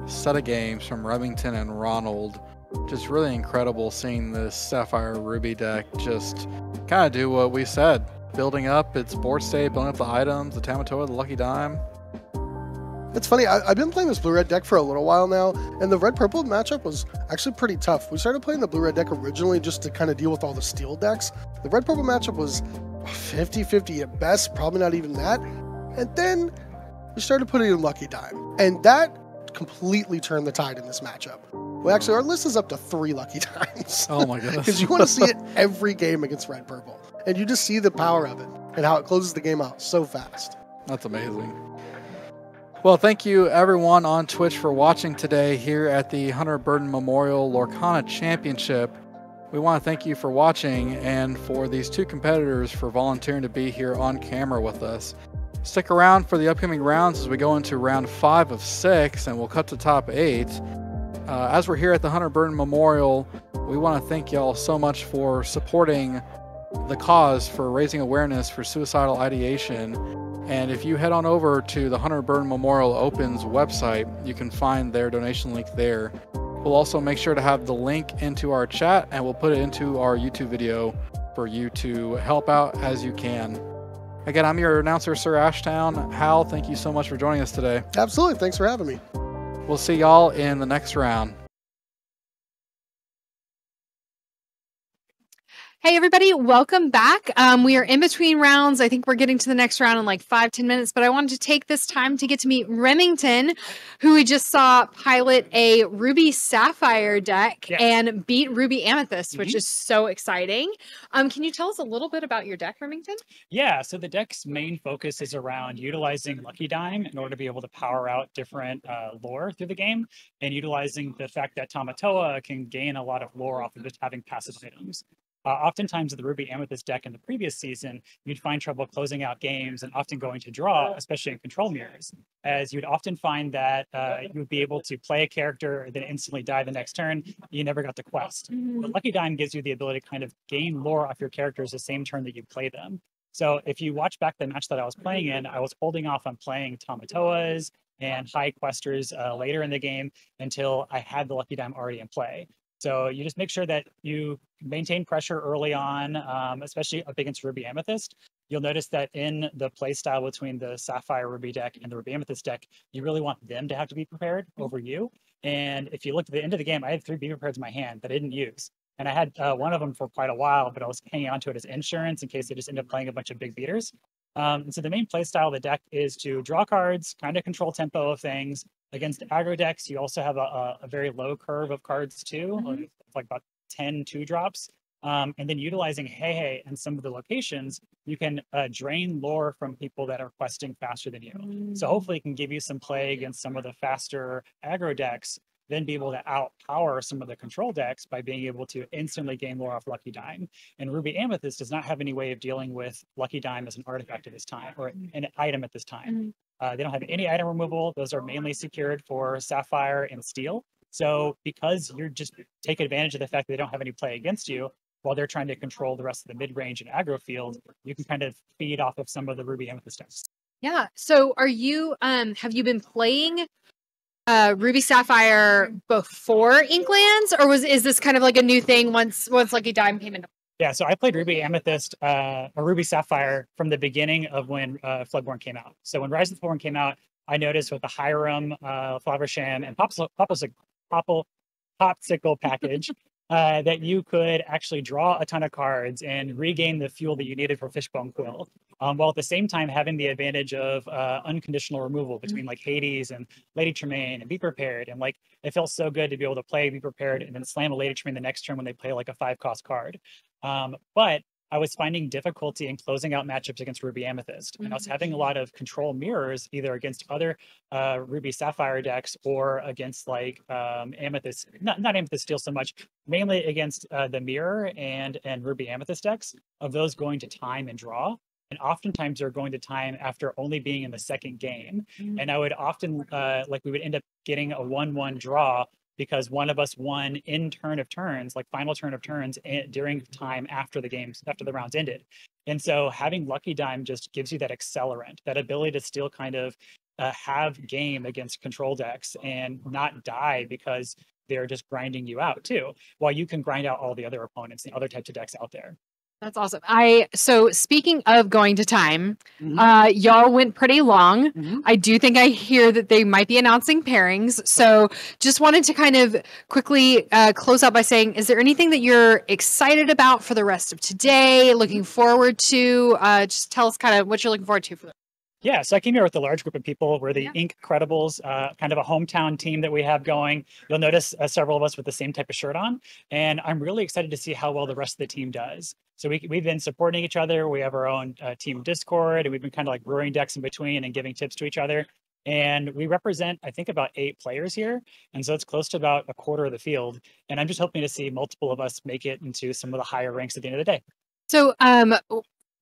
set of games from Remington and Ronald. Just really incredible seeing this Sapphire Ruby deck just kind of do what we said. Building up its board state, building up the items, the Tamatoa, the lucky dime. It's funny, I've been playing this blue-red deck for a little while now, and the red-purple matchup was actually pretty tough. We started playing the blue-red deck originally just to kind of deal with all the steel decks. The red-purple matchup was 50-50 at best, probably not even that. And then we started putting in Lucky Dime, and that completely turned the tide in this matchup. Well, actually, our list is up to 3 Lucky Dimes. Oh my goodness. Because you want to see it every game against red-purple, and you just see the power of it and how it closes the game out so fast. That's amazing. Well, thank you everyone on Twitch for watching today here at the Hunter Burton Memorial Lorcana Championship. We want to thank you for watching and for these 2 competitors for volunteering to be here on camera with us. Stick around for the upcoming rounds as we go into round 5 of 6 and we'll cut to top 8. As we're here at the Hunter Burton Memorial, we want to thank y'all so much for supporting the cause for raising awareness for suicidal ideation. And if you head on over to the Hunter Burton Memorial Open's website, you can find their donation link there. We'll also make sure to have the link into our chat, and we'll put it into our YouTube video for you to help out as you can. Again, I'm your announcer, Sir Ashtown. Hal, thank you so much for joining us today. Absolutely. Thanks for having me. We'll see y'all in the next round. Hey everybody, welcome back. We are in between rounds. I think we're getting to the next round in like 5-10 minutes, but I wanted to take this time to get to meet Remington, who we just saw pilot a Ruby Sapphire deck and beat Ruby Amethyst, which is so exciting. Can you tell us a little bit about your deck, Remington? Yeah, so the deck's main focus is around utilizing Lucky Dime in order to be able to power out different lore through the game, and utilizing the fact that Tamatoa can gain a lot of lore off of just having passive items. Oftentimes, in the Ruby Amethyst deck in the previous season, you'd find trouble closing out games and often going to draw, especially in control mirrors, as you'd often find that you would be able to play a character, then instantly die the next turn. You never got the quest. But Lucky Dime gives you the ability to kind of gain lore off your characters the same turn that you play them. So if you watch back the match that I was playing in, I was holding off on playing Tamatoas and high questers later in the game until I had the Lucky Dime already in play. So you just make sure that you maintain pressure early on, especially up against Ruby Amethyst. You'll notice that in the play style between the Sapphire Ruby deck and the Ruby Amethyst deck, you really want them to have to be prepared over you. And if you look at the end of the game, I had 3 Be Prepared in my hand that I didn't use. And I had one of them for quite a while, but I was hanging on to it as insurance in case they just end up playing a bunch of big beaters. And so the main play style of the deck is to draw cards, kind of control tempo of things. Against aggro decks, you also have a very low curve of cards too, like about 10 2-drops. And then utilizing Hey and some of the locations, you can drain lore from people that are questing faster than you. So hopefully it can give you some play against some of the faster aggro decks, then be able to outpower some of the control decks by being able to instantly gain lore off Lucky Dime. And Ruby Amethyst does not have any way of dealing with Lucky Dime as an artifact at this time, or an item at this time. They don't have any item removal. Those are mainly secured for Sapphire and Steel. So because you're just taking advantage of the fact that they don't have any play against you, while they're trying to control the rest of the mid-range and aggro field, you can kind of feed off of some of the Ruby Amethyst decks. Yeah. So are you, have you been playing Ruby Sapphire before Inklands, or is this kind of like a new thing once Lucky Dime came into? Yeah, so I played Ruby Amethyst or Ruby Sapphire from the beginning of when Floodborn came out. So when Rise of the Floodborn came out, I noticed with the Hiram, Flaversham, and Popsicle package that you could actually draw a ton of cards and regain the fuel that you needed for Fishbone Quill, while at the same time having the advantage of unconditional removal between like Hades and Lady Tremaine and Be Prepared. And like it felt so good to be able to play Be Prepared and then slam a Lady Tremaine the next turn when they play like a 5-cost card. But I was finding difficulty in closing out matchups against Ruby Amethyst. And I was having a lot of control mirrors, either against other Ruby Sapphire decks or against like Amethyst, not Amethyst Steel so much, mainly against the Mirror and Ruby Amethyst decks, of those going to time and draw. And oftentimes they're going to time after only being in the second game. And I would often, we would end up getting a 1-1 draw because one of us won in turn of turns, like final turn of turns during time after the rounds ended. And so having Lucky Dime just gives you that accelerant, that ability to still kind of have game against control decks and not die because they're just grinding you out too, while you can grind out all the other opponents and other types of decks out there. That's awesome. So speaking of going to time, Mhm. y'all went pretty long. Mhm. I do think I hear that they might be announcing pairings. So just wanted to kind of quickly close out by saying, is there anything that you're excited about for the rest of today? Looking forward to? Just tell us kind of what you're looking forward to for. Yeah, so I came here with a large group of people. We're the Yeah. Ink Credibles, kind of a hometown team that we have going. You'll notice several of us with the same type of shirt on, and I'm really excited to see how well the rest of the team does. So we've been supporting each other. We have our own team Discord, and we've been kind of like brewing decks in between and giving tips to each other. And we represent, I think, about 8 players here, and so it's close to about a quarter of the field. And I'm just hoping to see multiple of us make it into some of the higher ranks at the end of the day. So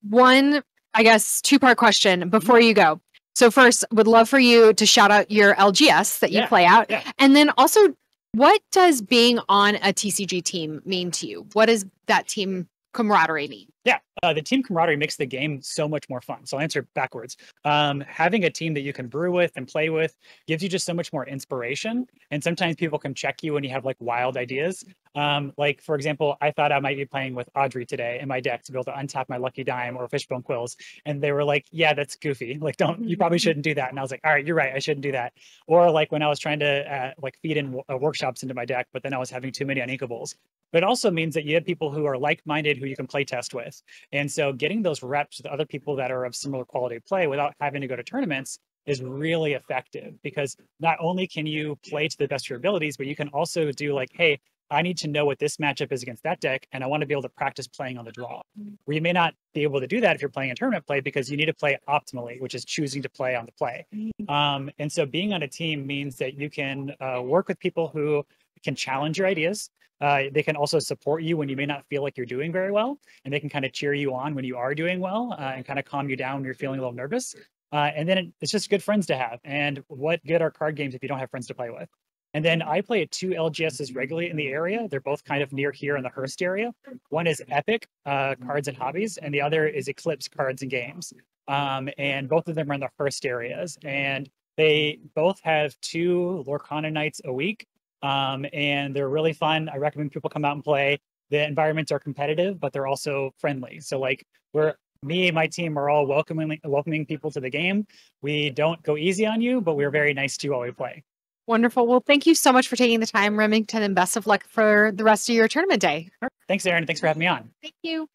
one, I guess, two-part question before you go. So first, would love for you to shout out your LGS that you play out. Yeah. And then also, what does being on a TCG team mean to you? What does that team camaraderie mean? Yeah, the team camaraderie makes the game so much more fun. So I'll answer backwards. Having a team that you can brew with and play with gives you just so much more inspiration. And sometimes people can check you when you have like wild ideas. Like, for example, I thought I might be playing with Audrey today in my deck to be able to untap my Lucky Dime or Fishbone Quills. And they were like, yeah, that's goofy. Like, you probably shouldn't do that. And I was like, all right, you're right. I shouldn't do that. Or like when I was trying to like feed in workshops into my deck, but then I was having too many uninkables. But it also means that you have people who are like-minded who you can play test with. And so getting those reps with other people that are of similar quality of play without having to go to tournaments is really effective, because not only can you play to the best of your abilities, but you can also do like, hey, I need to know what this matchup is against that deck, and I want to be able to practice playing on the draw. Where you may not be able to do that if you're playing in tournament play, because you need to play optimally, which is choosing to play on the play. And so being on a team means that you can work with people who can challenge your ideas. They can also support you when you may not feel like you're doing very well, and they can kind of cheer you on when you are doing well, and kind of calm you down when you're feeling a little nervous. And then it's just good friends to have. And what good are card games if you don't have friends to play with? And then I play at 2 LGSs regularly in the area. They're both kind of near here in the Hearst area. One is Epic Cards and Hobbies, and the other is Eclipse Cards and Games. And both of them are in the Hearst areas. And they both have 2 Lorcana nights a week. And they're really fun. I recommend people come out and play. The environments are competitive, but they're also friendly. So like me and my team are all welcoming people to the game. We don't go easy on you, but we're very nice to you while we play. Wonderful. Well, thank you so much for taking the time, Remington, and best of luck for the rest of your tournament day. Thanks, Aaron. Thanks for having me on. Thank you.